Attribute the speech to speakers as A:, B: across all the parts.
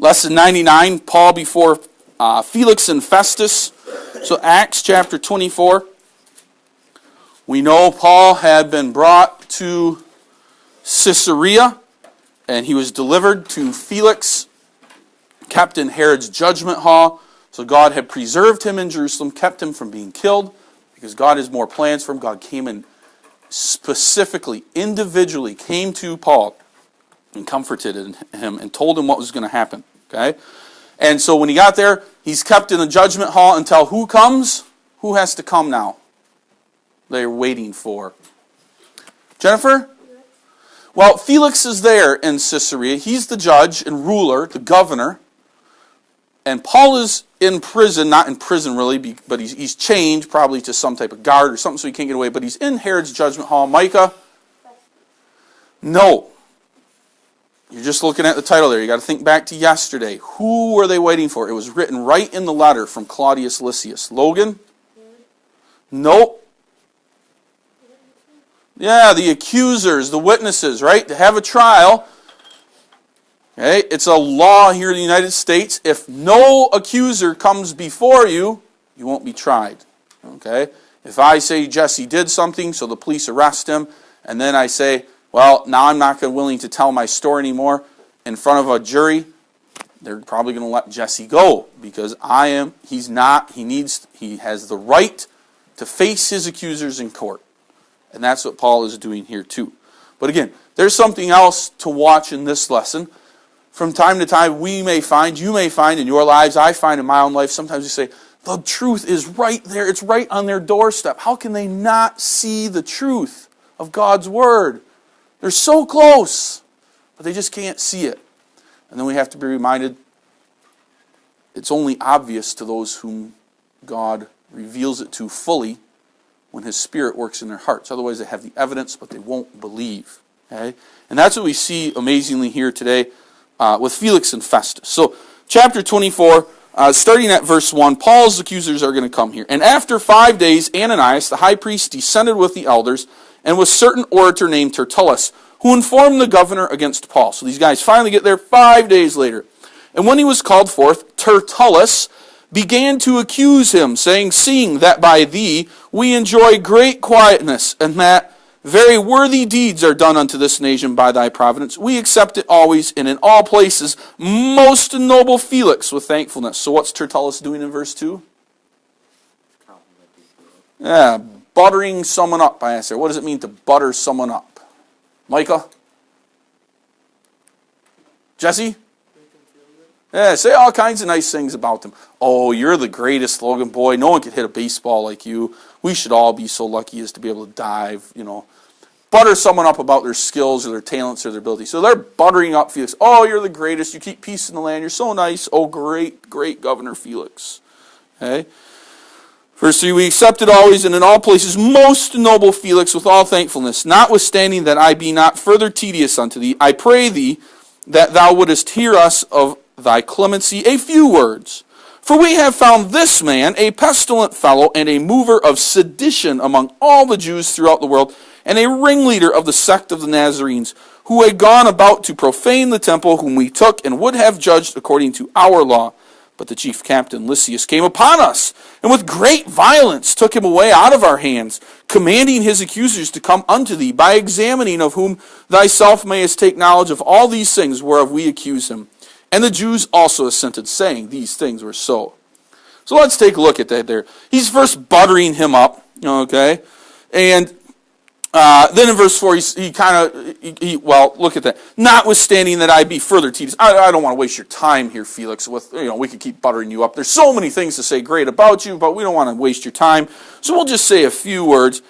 A: Lesson 99, Paul before Felix and Festus. So Acts chapter 24. We know Paul had been brought to Caesarea, and he was delivered to Felix, kept in Herod's judgment hall. So God had preserved him in Jerusalem, kept him from being killed, because God has more plans for him. God came and specifically, individually came to Paul and comforted him and told him what was going to happen. Okay? And so when he got there, he's kept in the judgment hall until who comes? Who has to come now? They're waiting for. Jennifer? Well, Felix is there in Caesarea. He's the judge and ruler, the governor. And Paul is in prison, not in prison really, but he's chained probably to some type of guard or something so he can't get away. But he's in Herod's judgment hall. Micah? No. You're just looking at the title there. You got to think back to yesterday. Who were they waiting for? It was written right in the letter from Claudius Lysias. Logan? Nope. Yeah, the accusers, the witnesses, right? To have a trial. Okay, it's a law here in the United States. If no accuser comes before you, you won't be tried. Okay? If I say Jesse did something, so the police arrest him, and then I say, well, now I'm not willing to tell my story anymore in front of a jury, they're probably going to let Jesse go because he has the right to face his accusers in court. And that's what Paul is doing here too. But again, there's something else to watch in this lesson. From time to time, you may find in your lives, I find in my own life, sometimes you say, the truth is right there. It's right on their doorstep. How can they not see the truth of God's Word? They're so close, but they just can't see it. And then we have to be reminded, it's only obvious to those whom God reveals it to fully when His Spirit works in their hearts. Otherwise, they have the evidence, but they won't believe. Okay? And that's what we see amazingly here today with Felix and Festus. So, chapter 24, starting at verse 1, Paul's accusers are going to come here. And after 5 days, Ananias, the high priest, descended with the elders, and with a certain orator named Tertullus, who informed the governor against Paul. So these guys finally get there 5 days later. And when he was called forth, Tertullus began to accuse him, saying, seeing that by thee we enjoy great quietness, and that very worthy deeds are done unto this nation by thy providence, we accept it always and in all places, most noble Felix, with thankfulness. So what's Tertullus doing in verse 2? Yeah, buttering someone up, I asked her. What does it mean to butter someone up? Micah? Jesse? Yeah, say all kinds of nice things about them. Oh, you're the greatest, Logan boy. No one could hit a baseball like you. We should all be so lucky as to be able to dive, Butter someone up about their skills or their talents or their abilities. So they're buttering up Felix. Oh, you're the greatest. You keep peace in the land. You're so nice. Oh, great, great Governor Felix. Okay? Verse 3, we accept it always and in all places, most noble Felix, with all thankfulness, notwithstanding that I be not further tedious unto thee, I pray thee that thou wouldest hear us of thy clemency a few words. For we have found this man a pestilent fellow and a mover of sedition among all the Jews throughout the world, and a ringleader of the sect of the Nazarenes, who had gone about to profane the temple, whom we took and would have judged according to our law. But the chief captain Lysias came upon us, and with great violence took him away out of our hands, commanding his accusers to come unto thee, by examining of whom thyself mayest take knowledge of all these things whereof we accuse him. And the Jews also assented, saying these things were so. So let's take a look at that there. He's first buttering him up, okay? And then in verse 4, look at that. Notwithstanding that I be further tedious. I don't want to waste your time here, Felix. We could keep buttering you up. There's so many things to say great about you, but we don't want to waste your time. So we'll just say a few words.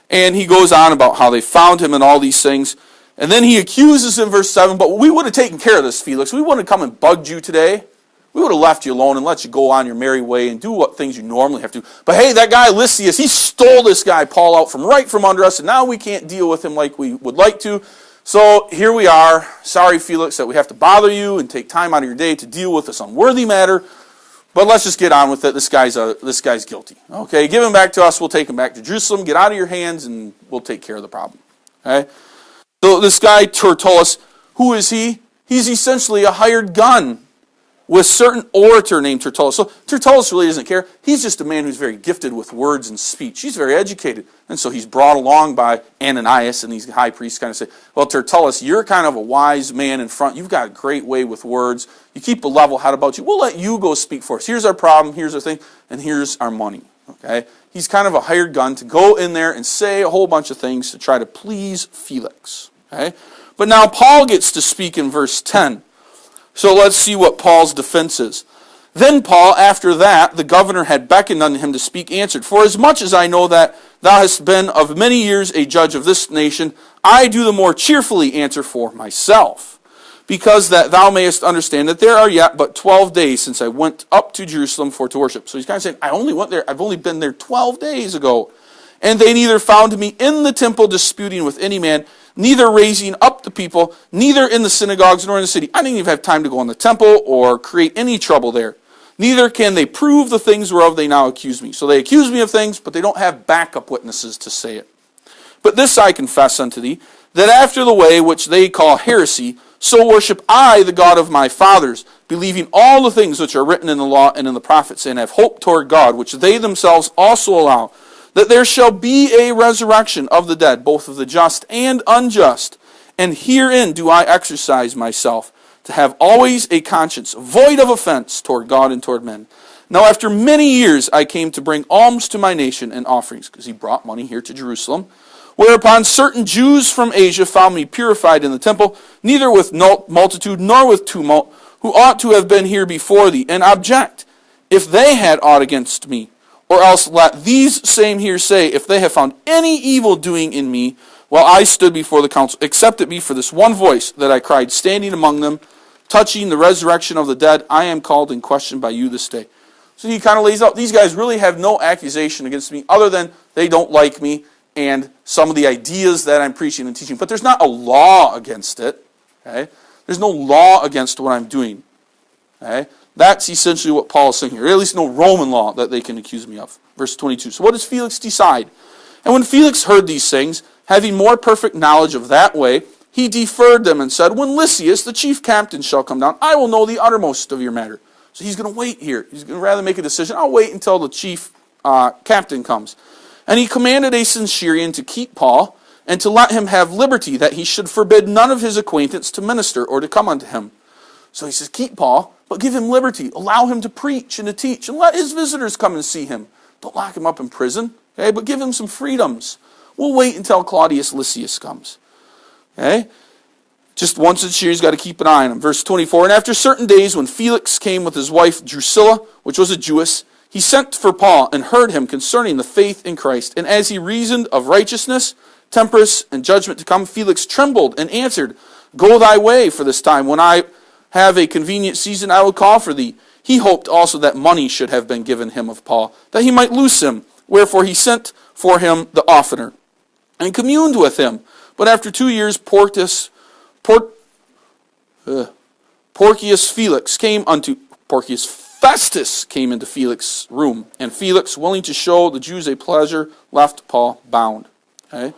A: And he goes on about how they found him and all these things. And then he accuses in verse 7, but we would have taken care of this, Felix. We wouldn't have come and bugged you today. We would have left you alone and let you go on your merry way and do what things you normally have to do. But hey, that guy Lysias, he stole this guy Paul out from under us, and now we can't deal with him like we would like to. So here we are. Sorry, Felix, that we have to bother you and take time out of your day to deal with this unworthy matter. But let's just get on with it. This guy's guilty. Okay, give him back to us. We'll take him back to Jerusalem. Get out of your hands, and we'll take care of the problem. Okay. So this guy Tertullus, who is he? He's essentially a hired gun. with certain orator named Tertullus. So Tertullus really doesn't care. He's just a man who's very gifted with words and speech. He's very educated. And so he's brought along by Ananias, and these high priests kind of say, well, Tertullus, you're kind of a wise man in front. You've got a great way with words. You keep a level head about you. We'll let you go speak for us. Here's our problem, here's our thing, and here's our money. Okay? He's kind of a hired gun to go in there and say a whole bunch of things to try to please Felix. Okay? But now Paul gets to speak in verse 10. So let's see what Paul's defense is. Then Paul, after that, the governor had beckoned unto him to speak, answered, For as much as I know that thou hast been of many years a judge of this nation, I do the more cheerfully answer for myself, because that thou mayest understand that there are yet but 12 days since I went up to Jerusalem for to worship. So he's kind of saying, I've only been there 12 days ago. And they neither found me in the temple disputing with any man, neither raising up the people, neither in the synagogues nor in the city. I didn't even have time to go in the temple or create any trouble there. Neither can they prove the things whereof they now accuse me. So they accuse me of things, but they don't have backup witnesses to say it. But this I confess unto thee, that after the way which they call heresy, so worship I the God of my fathers, believing all the things which are written in the law and in the prophets, and have hope toward God, which they themselves also allow, that there shall be a resurrection of the dead, both of the just and unjust. And herein do I exercise myself, to have always a conscience void of offense toward God and toward men. Now after many years I came to bring alms to my nation and offerings, because he brought money here to Jerusalem, whereupon certain Jews from Asia found me purified in the temple, neither with multitude nor with tumult, who ought to have been here before thee, and object, if they had aught against me. Or else let these same here say, if they have found any evil doing in me, while I stood before the council, except it be for this one voice that I cried, standing among them, touching the resurrection of the dead, I am called in question by you this day. So he kind of lays out, these guys really have no accusation against me, other than they don't like me, and some of the ideas that I'm preaching and teaching. But there's not a law against it. Okay? There's no law against what I'm doing. Okay? That's essentially what Paul is saying here. Or at least no Roman law that they can accuse me of. Verse 22. So what does Felix decide? And when Felix heard these things, having more perfect knowledge of that way, he deferred them and said, When Lysias, the chief captain, shall come down, I will know the uttermost of your matter. So he's going to wait here. He's going to rather make a decision. I'll wait until the chief captain comes. And he commanded a centurion to keep Paul, and to let him have liberty, that he should forbid none of his acquaintance to minister or to come unto him. So he says, keep Paul, but give him liberty. Allow him to preach and to teach, and let his visitors come and see him. Don't lock him up in prison, okay? But give him some freedoms. We'll wait until Claudius Lysias comes. Okay? Just once each year, he's got to keep an eye on him. Verse 24, And after certain days, when Felix came with his wife Drusilla, which was a Jewess, he sent for Paul and heard him concerning the faith in Christ. And as he reasoned of righteousness, temperance, and judgment to come, Felix trembled and answered, Go thy way for this time. When I have a convenient season, I will call for thee. He hoped also that money should have been given him of Paul, that he might loose him. Wherefore he sent for him the oftener, and communed with him. But after 2 years, Porcius Festus came into Felix's room, and Felix, willing to show the Jews a pleasure, left Paul bound. Okay?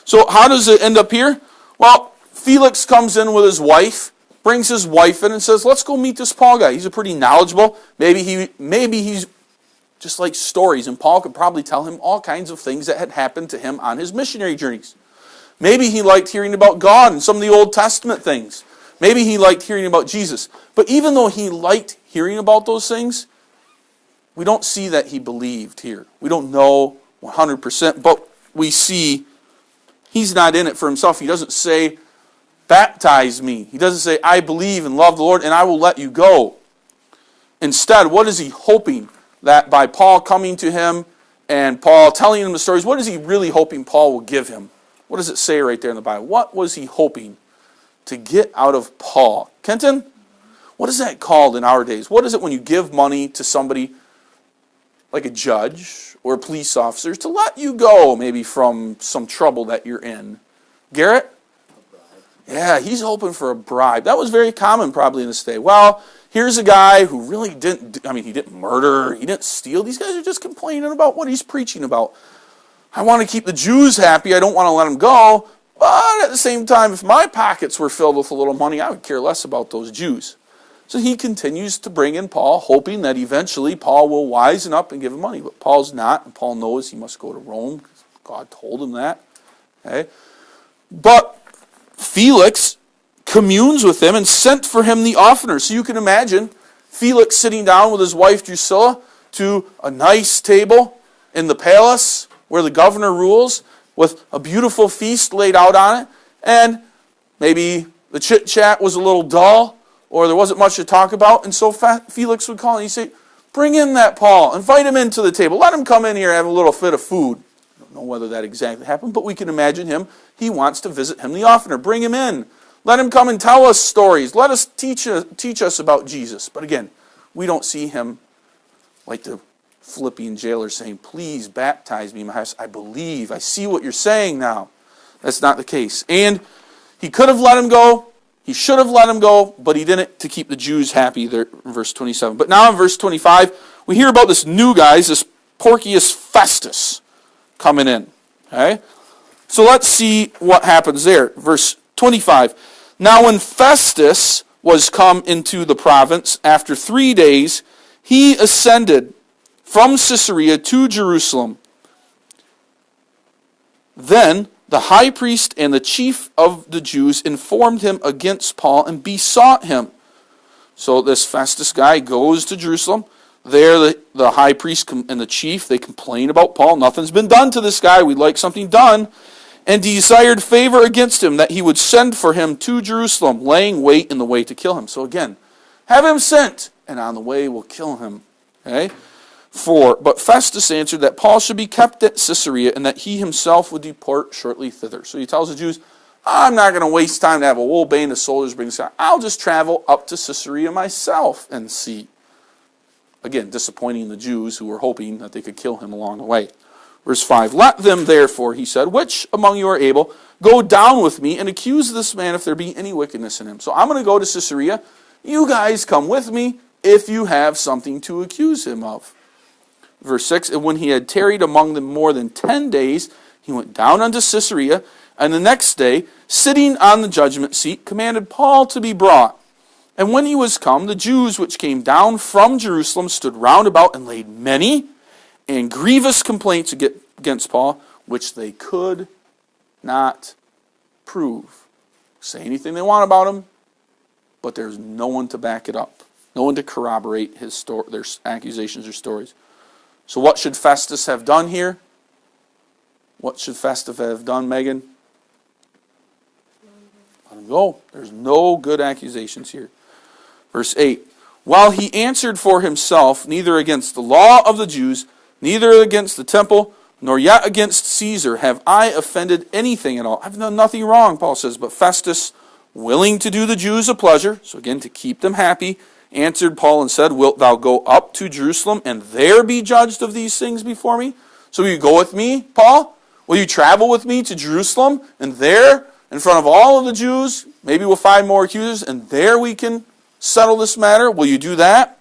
A: So how does it end up here? Well, Felix comes in with his wife, brings his wife in and says, let's go meet this Paul guy. He's a pretty knowledgeable. Maybe he's just like stories, and Paul could probably tell him all kinds of things that had happened to him on his missionary journeys. Maybe he liked hearing about God and some of the Old Testament things. Maybe he liked hearing about Jesus. But even though he liked hearing about those things, we don't see that he believed here. We don't know 100%, but we see he's not in it for himself. He doesn't say, baptize me. He doesn't say, I believe and love the Lord and I will let you go. Instead, what is he hoping? That by Paul coming to him and Paul telling him the stories, what is he really hoping Paul will give him? What does it say right there in the Bible? What was he hoping to get out of Paul? Kenton, what is that called in our days? What is it when you give money to somebody like a judge or a police officer to let you go maybe from some trouble that you're in? Garrett? Yeah, he's hoping for a bribe. That was very common probably in this day. Well, here's a guy who really he didn't murder, he didn't steal. These guys are just complaining about what he's preaching about. I want to keep the Jews happy. I don't want to let them go. But at the same time, if my pockets were filled with a little money, I would care less about those Jews. So he continues to bring in Paul, hoping that eventually Paul will wisen up and give him money. But Paul's not, and Paul knows he must go to Rome, because God told him that. Okay? But Felix communes with him and sent for him the oftener. So you can imagine Felix sitting down with his wife Drusilla to a nice table in the palace where the governor rules, with a beautiful feast laid out on it, and maybe the chit-chat was a little dull, or there wasn't much to talk about, and so Felix would call and he'd say, bring in that Paul, invite him into the table, let him come in here and have a little fit of food. I don't know whether that exactly happened, but we can imagine him. He wants to visit him the oftener. Bring him in. Let him come and tell us stories. Let us teach us about Jesus. But again, we don't see him like the Philippian jailer saying, please baptize me in my house. I believe. I see what you're saying now. That's not the case. And he could have let him go. He should have let him go, but he didn't, to keep the Jews happy, there, verse 27. But now in verse 25, we hear about this new guy, this Porcius Festus, coming in. Okay? So let's see what happens there. Verse 25. Now when Festus was come into the province, after 3 days, he ascended from Caesarea to Jerusalem. Then the high priest and the chief of the Jews informed him against Paul and besought him. So this Festus guy goes to Jerusalem. There the high priest and the chief, they complain about Paul. Nothing's been done to this guy. We'd like something done. And desired favor against him, that he would send for him to Jerusalem, laying wait in the way to kill him. So again, have him sent, and on the way we'll kill him. Okay? But Festus answered that Paul should be kept at Caesarea, and that he himself would depart shortly thither. So he tells the Jews, I'm not going to waste time to have a whole band of soldiers bring this guy. I'll just travel up to Caesarea myself and see. Again, disappointing the Jews who were hoping that they could kill him along the way. Verse 5, let them therefore, he said, which among you are able, go down with me and accuse this man if there be any wickedness in him. So I'm going to go to Caesarea. You guys come with me if you have something to accuse him of. Verse 6, and when he had tarried among them more than 10 days, he went down unto Caesarea, and the next day, sitting on the judgment seat, commanded Paul to be brought. And when he was come, the Jews which came down from Jerusalem stood round about and laid many and grievous complaints against Paul, which they could not prove. Say anything they want about him, but there's no one to back it up. No one to corroborate their accusations or stories. So what should Festus have done here? What should Festus have done, Megan? Let him go. There's no good accusations here. Verse 8. While he answered for himself, neither against the law of the Jews, neither against the temple, nor yet against Caesar have I offended anything at all. I've done nothing wrong, Paul says. But Festus, willing to do the Jews a pleasure, so again to keep them happy, answered Paul and said, wilt thou go up to Jerusalem and there be judged of these things before me? So will you go with me, Paul? Will you travel with me to Jerusalem? And there, in front of all of the Jews, maybe we'll find more accusers, and there we can settle this matter. Will you do that?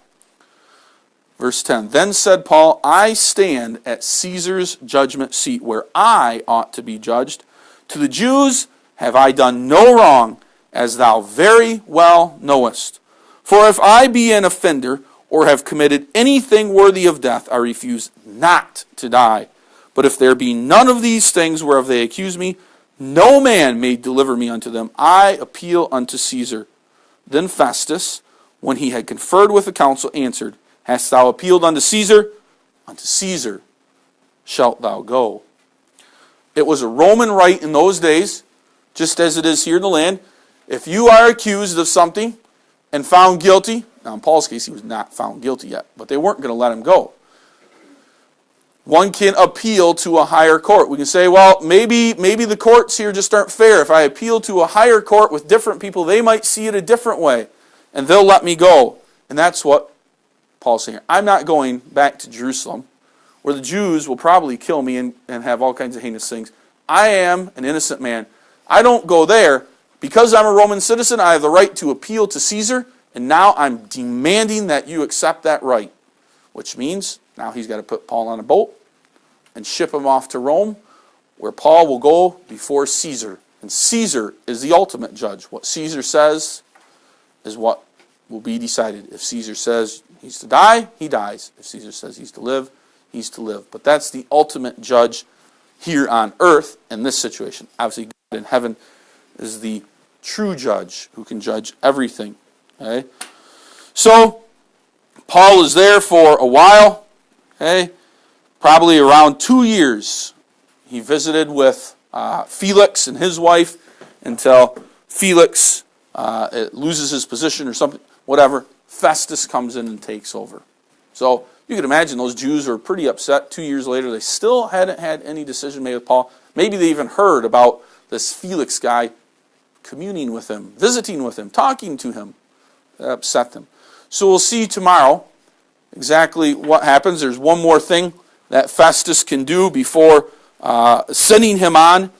A: Verse 10, then said Paul, I stand at Caesar's judgment seat, where I ought to be judged. To the Jews have I done no wrong, as thou very well knowest. For if I be an offender, or have committed anything worthy of death, I refuse not to die. But if there be none of these things whereof they accuse me, no man may deliver me unto them. I appeal unto Caesar. Then Festus, when he had conferred with the council, answered, hast thou appealed unto Caesar? Unto Caesar shalt thou go. It was a Roman right in those days, just as it is here in the land. If you are accused of something and found guilty, now in Paul's case he was not found guilty yet, but they weren't going to let him go. One can appeal to a higher court. We can say, well, maybe the courts here just aren't fair. If I appeal to a higher court with different people, they might see it a different way, and they'll let me go. And that's what Paul's saying here. I'm not going back to Jerusalem, where the Jews will probably kill me and have all kinds of heinous things. I am an innocent man. I don't go there. Because I'm a Roman citizen, I have the right to appeal to Caesar, and now I'm demanding that you accept that right. Which means now he's got to put Paul on a boat and ship him off to Rome, where Paul will go before Caesar. And Caesar is the ultimate judge. What Caesar says is what will be decided. If Caesar says he's to die, he dies. If Caesar says he's to live, he's to live. But that's the ultimate judge here on earth in this situation. Obviously, God in heaven is the true judge who can judge everything. Okay? So, Paul is there for a while. Okay? Probably around 2 years. He visited with Felix and his wife until Felix loses his position or something, whatever. Festus comes in and takes over. So you can imagine those Jews were pretty upset. 2 years later, they still hadn't had any decision made with Paul. Maybe they even heard about this Felix guy communing with him, visiting with him, talking to him. That upset them. So we'll see tomorrow exactly what happens. There's one more thing that Festus can do before sending him on,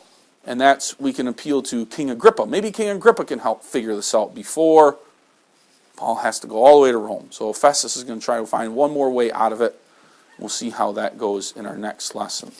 A: and that's we can appeal to King Agrippa. Maybe King Agrippa can help figure this out before Paul has to go all the way to Rome. So Festus is going to try to find one more way out of it. We'll see how that goes in our next lesson.